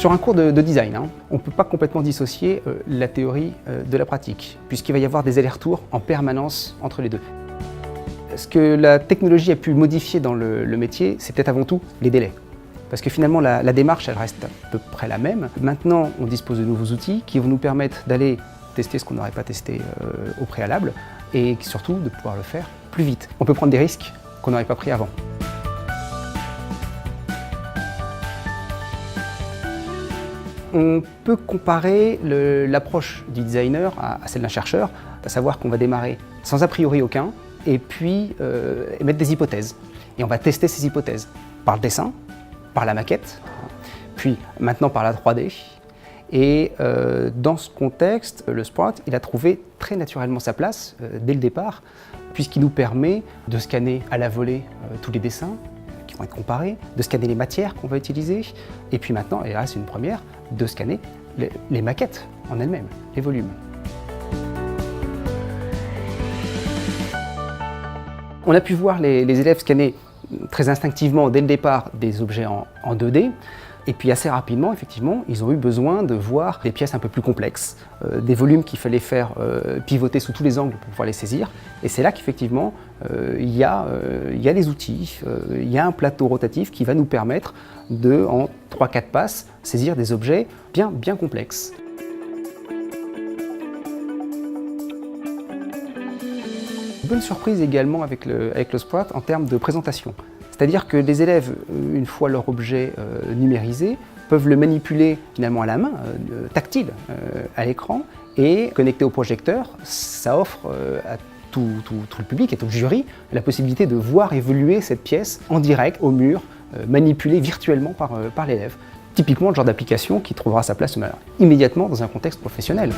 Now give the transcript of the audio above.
Sur un cours de design, on ne peut pas complètement dissocier la théorie de la pratique, puisqu'il va y avoir des allers-retours en permanence entre les deux. Ce que la technologie a pu modifier dans le métier, c'est peut-être avant tout les délais. Parce que finalement, la démarche, elle reste à peu près la même. Maintenant, on dispose de nouveaux outils qui vont nous permettre d'aller tester ce qu'on n'aurait pas testé au préalable et surtout de pouvoir le faire plus vite. On peut prendre des risques qu'on n'aurait pas pris avant. On peut comparer l'approche du designer à celle d'un chercheur, à savoir qu'on va démarrer sans a priori aucun et puis émettre des hypothèses. Et on va tester ces hypothèses par le dessin, par la maquette, puis maintenant par la 3D. Et dans ce contexte, le Sprite, il a trouvé très naturellement sa place dès le départ, puisqu'il nous permet de scanner à la volée tous les dessins qui vont être comparés, de scanner les matières qu'on va utiliser, et puis maintenant, et là c'est une première, de scanner les maquettes en elles-mêmes, les volumes. On a pu voir les élèves scanner très instinctivement dès le départ des objets en 2D, et puis assez rapidement, effectivement, ils ont eu besoin de voir des pièces un peu plus complexes, des volumes qu'il fallait faire pivoter sous tous les angles pour pouvoir les saisir. Et c'est là qu'effectivement, il y a les outils, il y a un plateau rotatif qui va nous permettre de, en 3-4 passes, saisir des objets bien complexes. Bonne surprise également avec le Sprite en termes de présentation. C'est-à-dire que les élèves, une fois leur objet numérisé, peuvent le manipuler finalement à la main, tactile, à l'écran, et connecté au projecteur, ça offre à tout le public et tout le jury la possibilité de voir évoluer cette pièce en direct au mur, manipulée virtuellement par l'élève. Typiquement le genre d'application qui trouvera sa place immédiatement dans un contexte professionnel.